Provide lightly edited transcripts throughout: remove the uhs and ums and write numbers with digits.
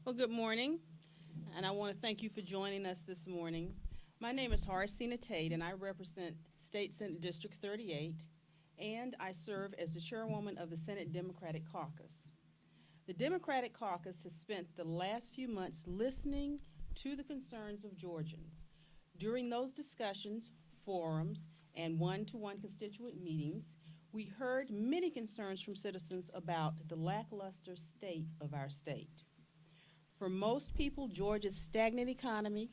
Well, good morning, and I want to thank you for joining us this morning. My name is Harsina Tate, and I represent State Senate District 38, and I serve as the chairwoman of the Senate Democratic Caucus. The Democratic Caucus has spent the last few months listening to the concerns of Georgians. During those discussions, forums, and one-to-one constituent meetings, we heard many concerns from citizens about the lackluster state of our state. For most people, Georgia's stagnant economy,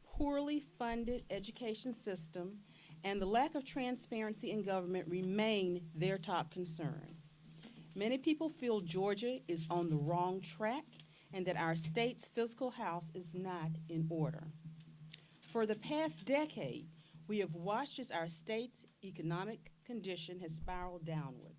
poorly funded education system, and the lack of transparency in government remain their top concern. Many people feel Georgia is on the wrong track and that our state's fiscal house is not in order. For the past decade, we have watched as our state's economic condition has spiraled downward.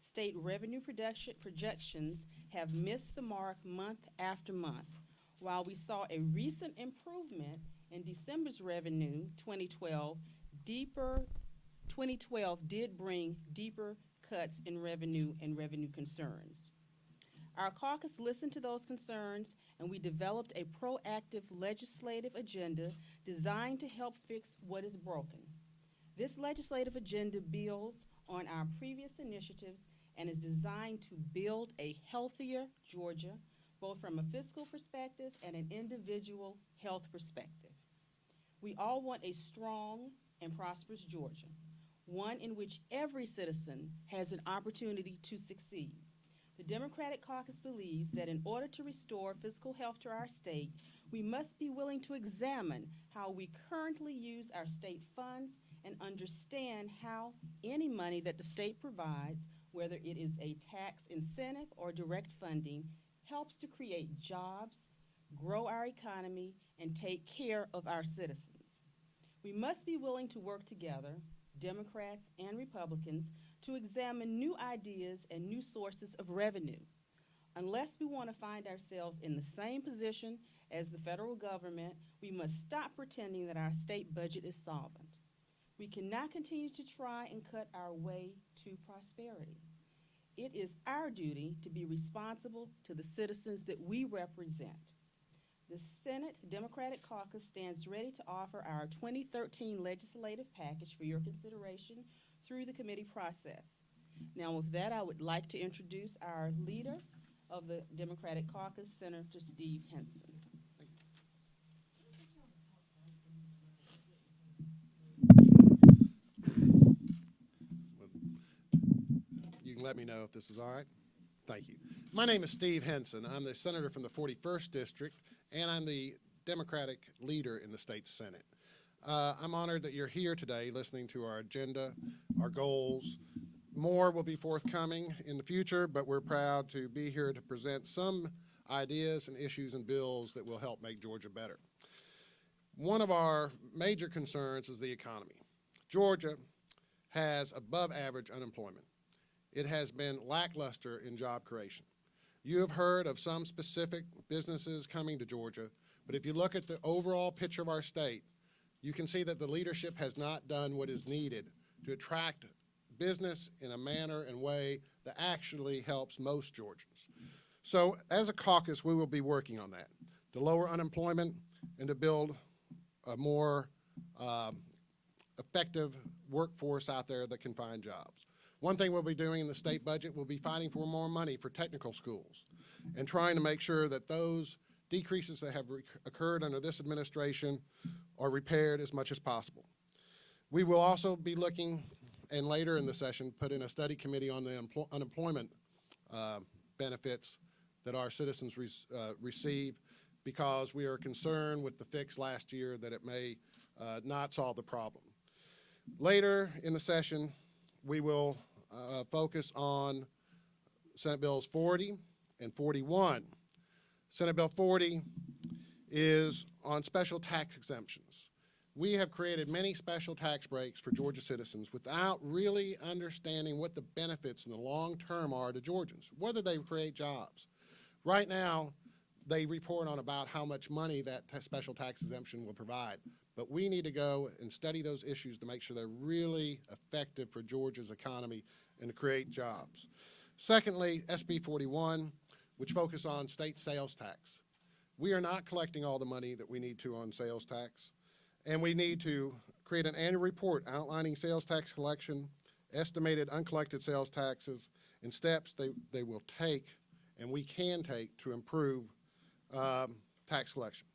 State revenue projections have missed the mark month after month. While we saw a recent improvement in December's revenue, 2012 did bring deeper cuts in revenue and revenue concerns. Our caucus listened to those concerns, and we developed a proactive legislative agenda designed to help fix what is broken. This legislative agenda builds on our previous initiatives and is designed to build a healthier Georgia, both from a fiscal perspective and an individual health perspective. We all want a strong and prosperous Georgia, one in which every citizen has an opportunity to succeed. The Democratic Caucus believes that in order to restore fiscal health to our state, we must be willing to examine how we currently use our state funds and understand how any money that the state provides, whether it is a tax incentive or direct funding, helps to create jobs, grow our economy, and take care of our citizens. We must be willing to work together, Democrats and Republicans, to examine new ideas and new sources of revenue. Unless we want to find ourselves in the same position as the federal government, we must stop pretending that our state budget is solvent. We cannot continue to try and cut our way to prosperity. It is our duty to be responsible to the citizens that we represent. The Senate Democratic Caucus stands ready to offer our 2013 legislative package for your consideration through the committee process. Now, with that, I would like to introduce our leader of the Democratic Caucus, Senator Steve Henson. You can let me know if this is all right. Thank you. My name is Steve Henson. I'm the senator from the 41st District, and I'm the Democratic leader in the state Senate. I'm honored that you're here today listening to our agenda, our goals. More will be forthcoming in the future, but we're proud to be here to present some ideas and issues and bills that will help make Georgia better. One of our major concerns is the economy. Georgia has above average unemployment. It has been lackluster in job creation. You have heard of some specific businesses coming to Georgia, but if you look at the overall picture of our state, you can see that the leadership has not done what is needed to attract business in a manner and way that actually helps most Georgians. So as a caucus, we will be working on that, to lower unemployment and to build a more effective workforce out there that can find jobs. One thing we'll be doing in the state budget, we'll be fighting for more money for technical schools and trying to make sure that those decreases that have occurred under this administration are repaired as much as possible. We will also be looking, and later in the session, put in a study committee on the unemployment benefits that our citizens receive, because we are concerned with the fix last year that it may not solve the problem. Later in the session, we will focus on Senate Bills 40 and 41. Senate Bill 40 is on special tax exemptions. We have created many special tax breaks for Georgia citizens without really understanding what the benefits in the long term are to Georgians, whether they create jobs. Right now, they report on about how much money that special tax exemption will provide. But we need to go and study those issues to make sure they're really effective for Georgia's economy and to create jobs. Secondly, SB 41 which focus on state sales tax. We are not collecting all the money that we need to on sales tax, and we need to create an annual report outlining sales tax collection, estimated uncollected sales taxes, and steps they will take and we can take to improve tax collection.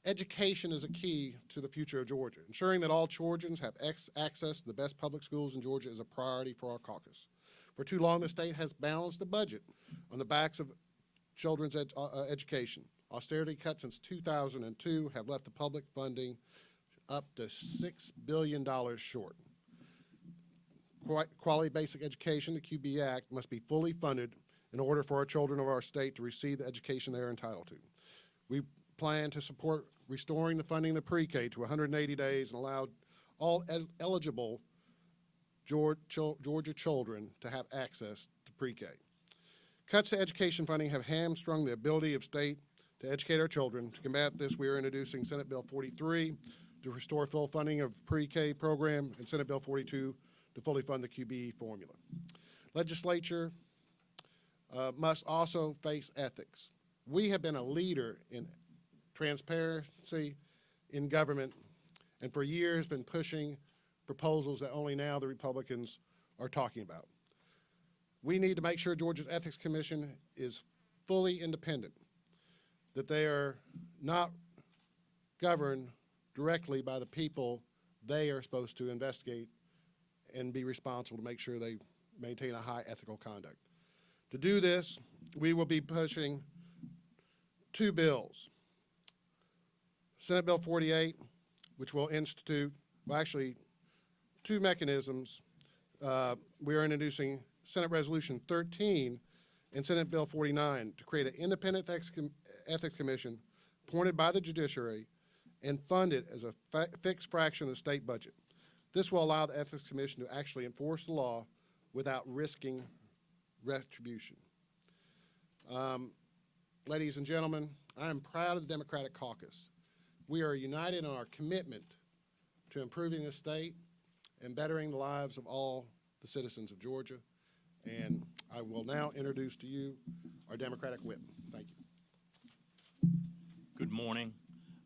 Education is a key to the future of Georgia. Ensuring that all Georgians have access to the best public schools in Georgia is a priority for our caucus. For too long, the state has balanced the budget on the backs of children's education. Austerity cuts since 2002 have left the public funding up to $6 billion short. Quality basic education, the QB Act, must be fully funded in order for our children of our state to receive the education they are entitled to. We plan to support restoring the funding of the pre-K to 180 days and allow all eligible Georgia children to have access to pre-K. Cuts to education funding have hamstrung the ability of state to educate our children. To combat this, we are introducing Senate Bill 43 to restore full funding of pre-K program and Senate Bill 42 to fully fund the QBE formula. Legislature must also face ethics. We have been a leader in transparency in government and for years been pushing proposals that only now the Republicans are talking about. We need to make sure Georgia's Ethics Commission is fully independent, that they are not governed directly by the people they are supposed to investigate and be responsible to make sure they maintain a high ethical conduct. To do this, we will be pushing two bills. Senate Bill 48, which will institute, well, actually, two mechanisms. We are introducing Senate Resolution 13 and Senate Bill 49 to create an independent ethics commission appointed by the judiciary and funded as a fixed fraction of the state budget. This will allow the Ethics Commission to actually enforce the law without risking retribution. Ladies and gentlemen, I am proud of the Democratic Caucus. We are united in our commitment to improving the state and bettering the lives of all the citizens of Georgia. And I will now introduce to you our Democratic whip. Thank you. Good morning.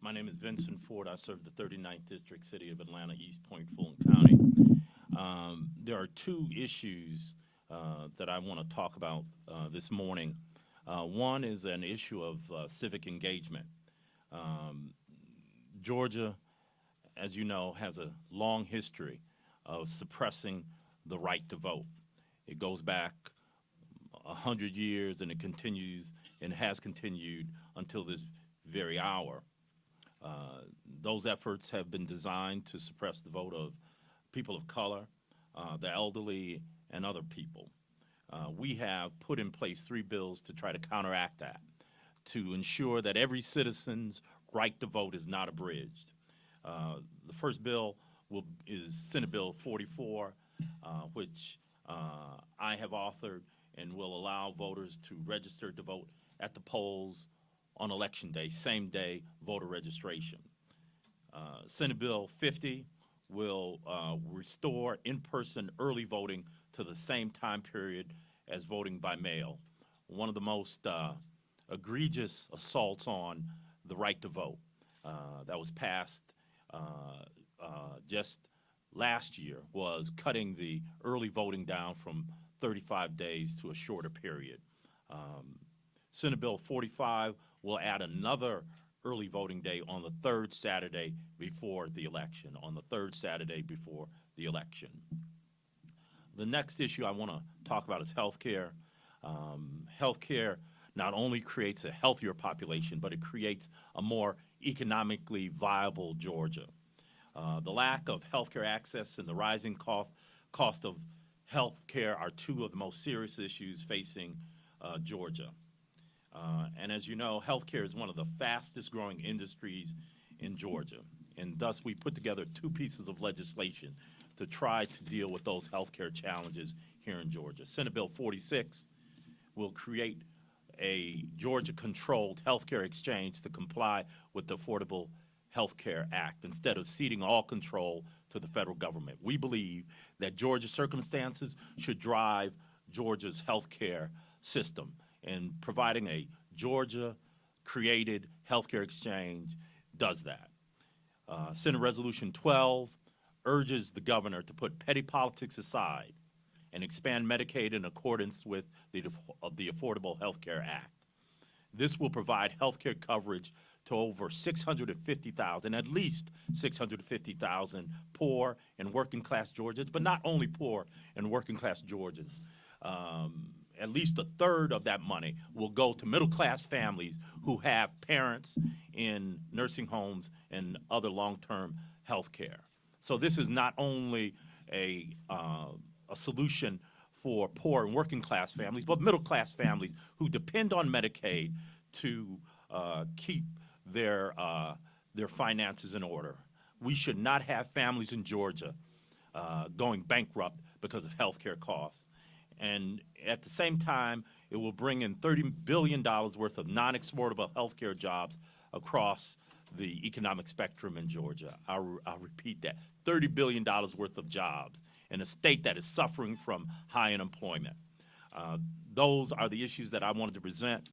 My name is Vincent Ford. I serve the 39th District, City of Atlanta, East Point, Fulton County. There are two issues that I want to talk about this morning. One is an issue of civic engagement. Georgia, as you know, has a long history of suppressing the right to vote. It goes back 100 years, and it continues and has continued until this very hour. Those efforts have been designed to suppress the vote of people of color, the elderly, and other people. We have put in place 3 bills to try to counteract that, to ensure that every citizen's right to vote is not abridged. The first bill is Senate Bill 44, which I have authored and will allow voters to register to vote at the polls on Election Day, same day voter registration. Senate Bill 50 will restore in-person early voting to the same time period as voting by mail, one of the most egregious assaults on the right to vote. That was passed just last year, was cutting the early voting down from 35 days to a shorter period. Senate Bill 45 will add another early voting day on the 3rd Saturday before the election, The next issue I want to talk about is health care. Health care not only creates a healthier population, but it creates a more economically viable Georgia. The lack of health care access and the rising cost of health care are two of the most serious issues facing Georgia. And as you know, healthcare is one of the fastest growing industries in Georgia. And thus we put together 2 pieces of legislation to try to deal with those healthcare challenges here in Georgia. Senate Bill 46 will create a Georgia-controlled healthcare exchange to comply with the Affordable Health Care Act instead of ceding all control to the federal government. We believe that Georgia's circumstances should drive Georgia's healthcare system. and providing a Georgia-created healthcare exchange does that. Senate Resolution 12 urges the governor to put petty politics aside and expand Medicaid in accordance with the Affordable Health Care Act. This will provide health care coverage to over 650,000, at least 650,000 poor and working class Georgians, but not only poor and working class Georgians. At least a third of that money will go to middle class families who have parents in nursing homes and other long-term health care. So this is not only a solution for poor and working class families, but middle class families who depend on Medicaid to keep their finances in order. We should not have families in Georgia going bankrupt because of health care costs. And at the same time, it will bring in $30 billion worth of non-exportable health care jobs across the economic spectrum in Georgia. I'll repeat that, $30 billion worth of jobs in a state that is suffering from high unemployment. Those are the issues that I wanted to present.